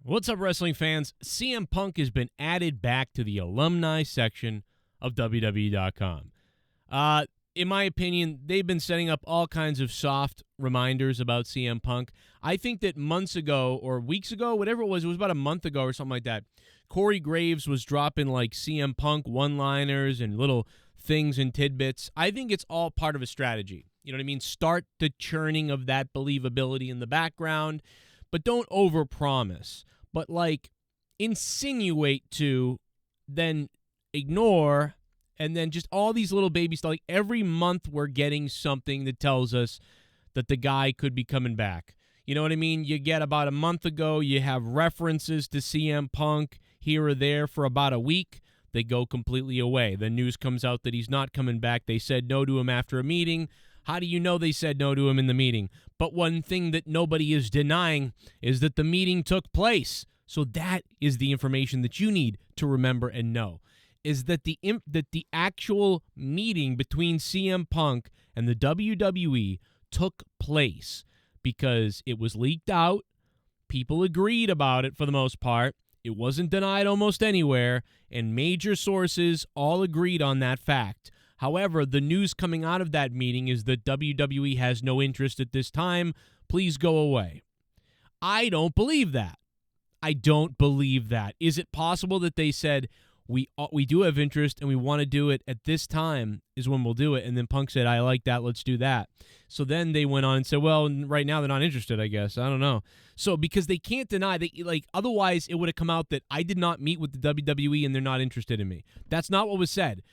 What's up, wrestling fans? CM Punk has been added back to the alumni section of WWE.com. In my opinion, they've been setting up all kinds of soft reminders about CM Punk. I think that months ago or weeks ago, whatever it was about a month ago or something like that, Corey Graves was dropping like CM Punk one-liners and little things and tidbits. I think it's all part of a strategy. You know what I mean? Start the churning of that believability in the background, but don't overpromise. But, like, insinuate to, then ignore, and then just all these little baby stuff. Like, every month we're getting something that tells us that the guy could be coming back. You know what I mean? You get about a month ago, you have references to CM Punk here or there for about a week. They go completely away. The news comes out that he's not coming back. They said no to him after a meeting. How do you know they said no to him in the meeting? But one thing that nobody is denying is that the meeting took place. So that is the information that you need to remember and know, is that the actual meeting between CM Punk and the WWE took place because it was leaked out. People agreed about it for the most part. It wasn't denied almost anywhere, and major sources all agreed on that fact. However, the news coming out of that meeting is that WWE has no interest at this time. Please go away. I don't believe that. I don't believe that. Is it possible that they said, we do have interest and we want to do it at this time is when we'll do it, and then Punk said, I like that, let's do that. So then they went on and said, well, right now they're not interested, I guess. I don't know. So because they can't deny, otherwise it would have come out that I did not meet with the WWE and they're not interested in me. That's not what was said.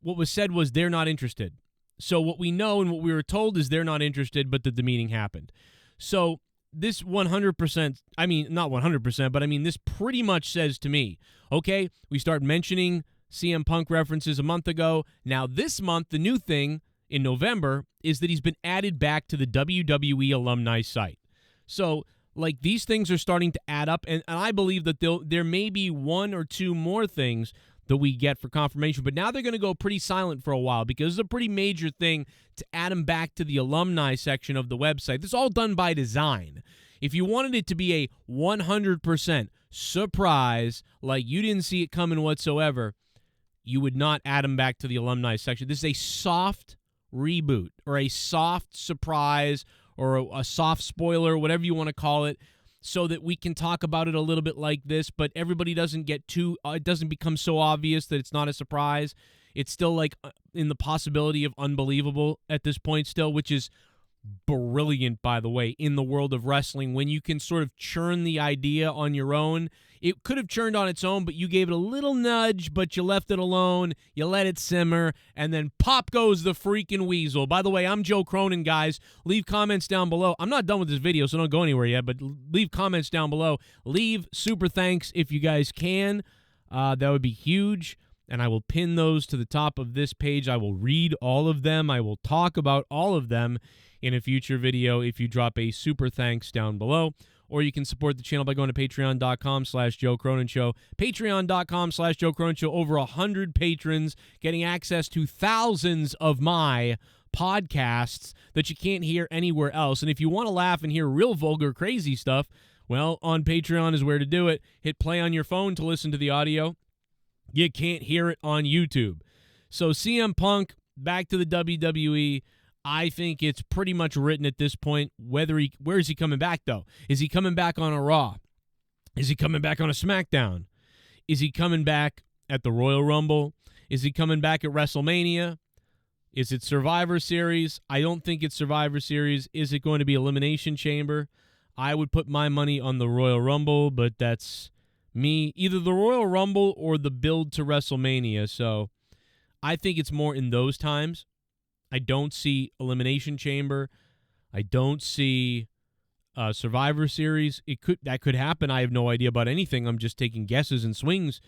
What was said was they're not interested. So what we know and what we were told is they're not interested, but that the meeting happened. So this 100%, I mean, not 100%, but I mean, this pretty much says to me, okay, we start mentioning CM Punk references a month ago. Now this month, the new thing in November is that he's been added back to the WWE alumni site. So, like, these things are starting to add up, and I believe that there may be one or two more things that we get for confirmation, but now they're going to go pretty silent for a while because it's a pretty major thing to add them back to the alumni section of the website. This is all done by design. If you wanted it to be a 100% surprise, like you didn't see it coming whatsoever, you would not add them back to the alumni section. This is a soft reboot or a soft surprise or a soft spoiler, whatever you want to call it, so that we can talk about it a little bit like this, but everybody doesn't get too, it doesn't become so obvious that it's not a surprise. It's still like in the possibility of unbelievable at this point still, which is brilliant, by the way, in the world of wrestling, when you can sort of churn the idea on your own. It could have churned on its own, but you gave it a little nudge, but you left it alone, you let it simmer, and then pop goes the freaking weasel. By the way, I'm Joe Cronin, guys. Leave comments down below. I'm not done with this video, so don't go anywhere yet, but leave comments down below. Leave super thanks if you guys can. That would be huge, and I will pin those to the top of this page. I will read all of them. I will talk about all of them in a future video if you drop a super thanks down below. Or you can support the channel by going to patreon.com/Joe Cronin Show. Patreon.com/Joe Cronin Show. Over 100 patrons getting access to thousands of my podcasts that you can't hear anywhere else. And if you want to laugh and hear real vulgar, crazy stuff, well, on Patreon is where to do it. Hit play on your phone to listen to the audio. You can't hear it on YouTube. So CM Punk back to the WWE. I think it's pretty much written at this point. Where is he coming back, though? Is he coming back on a Raw? Is he coming back on a SmackDown? Is he coming back at the Royal Rumble? Is he coming back at WrestleMania? Is it Survivor Series? I don't think it's Survivor Series. Is it going to be Elimination Chamber? I would put my money on the Royal Rumble, but that's me. Either the Royal Rumble or the build to WrestleMania. So I think it's more in those times. I don't see Elimination Chamber. I don't see Survivor Series. That could happen. I have no idea about anything. I'm just taking guesses and swings,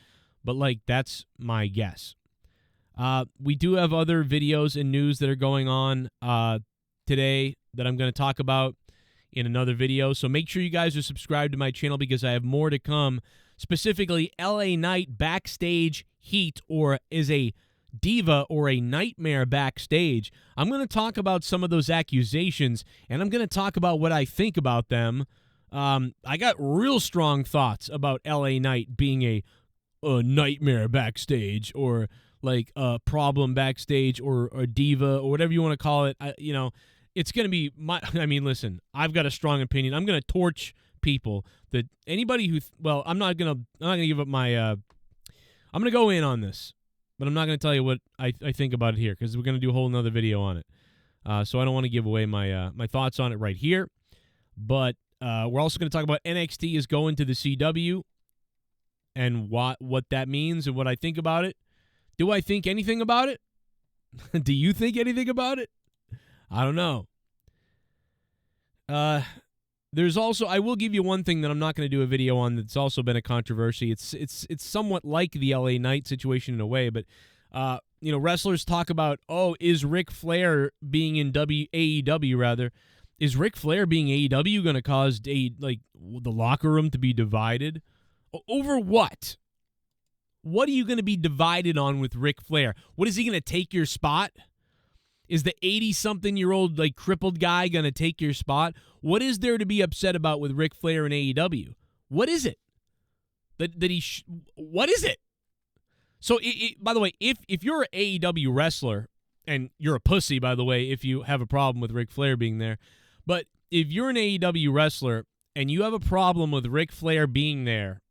but like that's my guess. We do have other videos and news that are going on today that I'm going to talk about in another video. So make sure you guys are subscribed to my channel because I have more to come. Specifically, LA Knight backstage heat, or is a diva or a nightmare backstage. I'm going to talk about some of those accusations, and I'm going to talk about what I think about them I got real strong thoughts about LA Knight being a nightmare backstage, or like a problem backstage, or a diva, or whatever you want to call it. It's going to be I mean, listen, I've got a strong opinion. I'm going to torch people that anybody who I'm not going to give up my I'm going to go in on this, but I'm not going to tell you what I think about it here, because we're going to do a whole nother video on it. So I don't want to give away my my thoughts on it right here. But we're also going to talk about NXT is going to the CW, and what that means and what I think about it. Do I think anything about it? Do you think anything about it? I don't know. There's also, I will give you one thing that I'm not going to do a video on that's also been a controversy. It's somewhat like the LA Knight situation in a way, but wrestlers talk about, is Ric Flair being in AEW rather? Is Ric Flair being AEW going to cause the locker room to be divided? Over what? What are you going to be divided on with Ric Flair? What, is he going to take your spot? Is the 80-something-year-old crippled guy going to take your spot? What is there to be upset about with Ric Flair and AEW? What is it? What is it? So, by the way, if you're an AEW wrestler, and you're a pussy, by the way, if you have a problem with Ric Flair being there, but if you're an AEW wrestler and you have a problem with Ric Flair being there,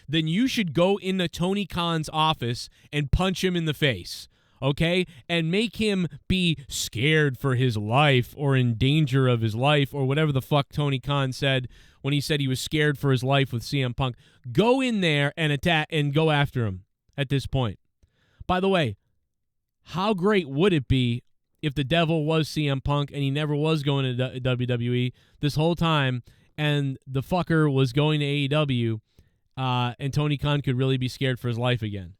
then you should go into Tony Khan's office and punch him in the face, okay? And make him be scared for his life, or in danger of his life, or whatever the fuck Tony Khan said when he said he was scared for his life with CM Punk. Go in there and attack and go after him at this point. By the way, how great would it be if the devil was CM Punk and he never was going to WWE this whole time, and the fucker was going to AEW, and Tony Khan could really be scared for his life again?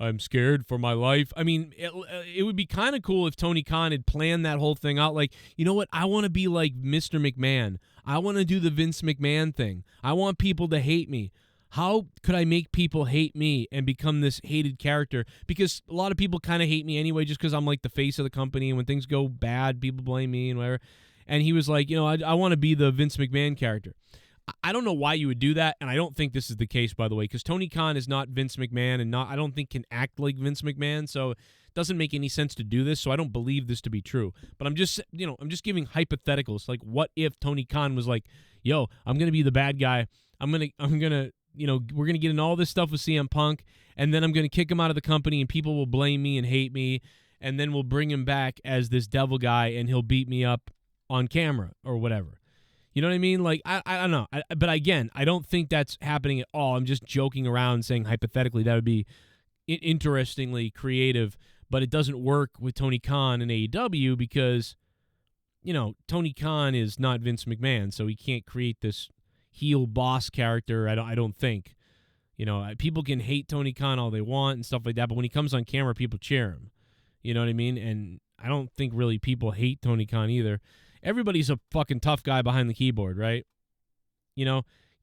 I'm scared for my life. I mean, it would be kind of cool if Tony Khan had planned that whole thing out. Like, you know what? I want to be like Mr. McMahon. I want to do the Vince McMahon thing. I want people to hate me. How could I make people hate me and become this hated character? Because a lot of people kind of hate me anyway, just because I'm like the face of the company, and when things go bad, people blame me and whatever. And he was like, I want to be the Vince McMahon character. I don't know why you would do that, and I don't think this is the case, by the way, because Tony Khan is not Vince McMahon, and I don't think can act like Vince McMahon, so it doesn't make any sense to do this, so I don't believe this to be true. But I'm just giving hypotheticals, like what if Tony Khan was like, yo, I'm going to be the bad guy, we're going to get in all this stuff with CM Punk, and then I'm going to kick him out of the company, and people will blame me and hate me, and then we'll bring him back as this devil guy, and he'll beat me up on camera or whatever. You know what I mean? Like, I don't know. But again, I don't think that's happening at all. I'm just joking around saying hypothetically that would be interestingly creative, but it doesn't work with Tony Khan and AEW because, Tony Khan is not Vince McMahon, so he can't create this heel boss character, I don't think. People can hate Tony Khan all they want and stuff like that, but when he comes on camera, people cheer him. You know what I mean? And I don't think really people hate Tony Khan either. Everybody's a fucking tough guy behind the keyboard, right?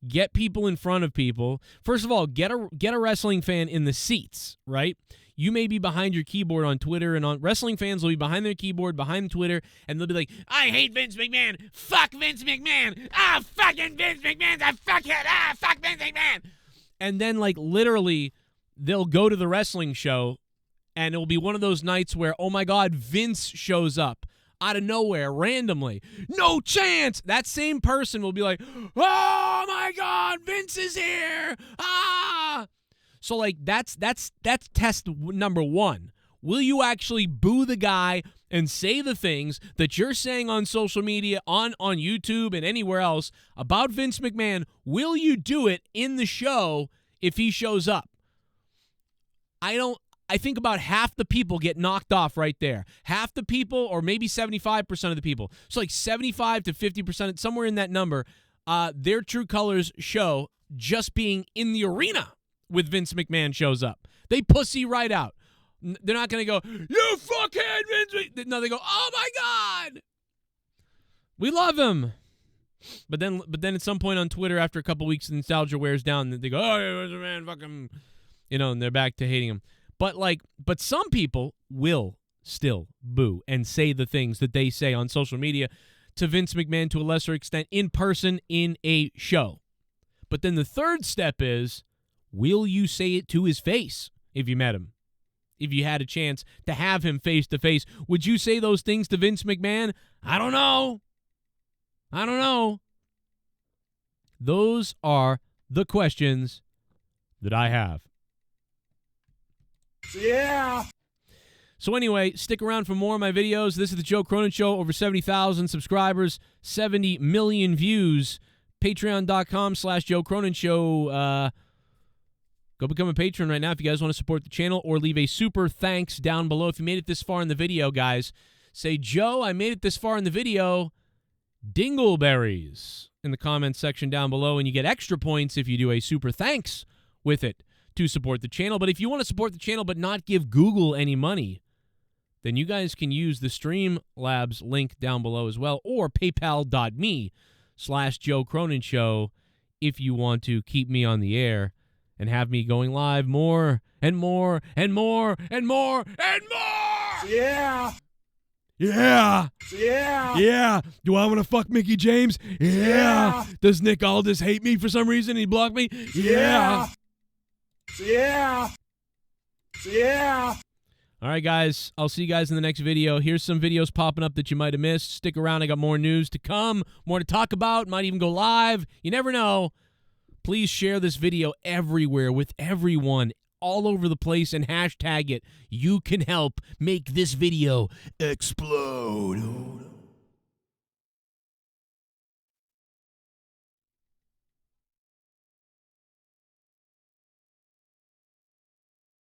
Get people in front of people. First of all, get a wrestling fan in the seats, right? You may be behind your keyboard on Twitter, and wrestling fans will be behind their keyboard, behind Twitter, and they'll be like, I hate Vince McMahon. Fuck Vince McMahon. Fucking Vince McMahon's a fuckhead. Fuck Vince McMahon. And then, literally, they'll go to the wrestling show, and it'll be one of those nights where, oh my God, Vince shows up out of nowhere, randomly. No chance! That same person will be like, oh my God, Vince is here! So, that's test number one. Will you actually boo the guy and say the things that you're saying on social media, on YouTube, and anywhere else about Vince McMahon? Will you do it in the show if he shows up? I think about half the people get knocked off right there. Half the people, or maybe 75% of the people. So 75 to 50%, somewhere in that number, their true colors show just being in the arena with Vince McMahon shows up. They pussy right out. They're not going to go, you fuckhead, Vince McMahon. No, they go, oh my God. We love him. But then at some point on Twitter, after a couple weeks, the nostalgia wears down, they go, oh, man, fuck him. And they're back to hating him. But some people will still boo and say the things that they say on social media to Vince McMahon to a lesser extent in person in a show. But then the third step is, will you say it to his face if you met him? If you had a chance to have him face to face, would you say those things to Vince McMahon? I don't know. I don't know. Those are the questions that I have. Yeah. So anyway, stick around for more of my videos. This is the Joe Cronin Show. Over 70,000 subscribers, 70 million views. Patreon.com/Joe Cronin Show. Go become a patron right now if you guys want to support the channel, or leave a super thanks down below. If you made it this far in the video, guys, say, Joe, I made it this far in the video. Dingleberries in the comments section down below, and you get extra points if you do a super thanks with it to support the channel. But if you want to support the channel but not give Google any money, then you guys can use the Streamlabs link down below as well, or paypal.me/Joe Cronin Show if you want to keep me on the air and have me going live more and more and more and more and more. Yeah. Yeah. Yeah. Yeah. Do I want to fuck Mickie James? Yeah. Does Nick Aldis hate me for some reason? He blocked me? Yeah. Yeah. Yeah. All right, guys. I'll see you guys in the next video. Here's some videos popping up that you might have missed. Stick around. I got more news to come, more to talk about. Might even go live. You never know. Please share this video everywhere with everyone, all over the place, and hashtag it. You can help make this video explode.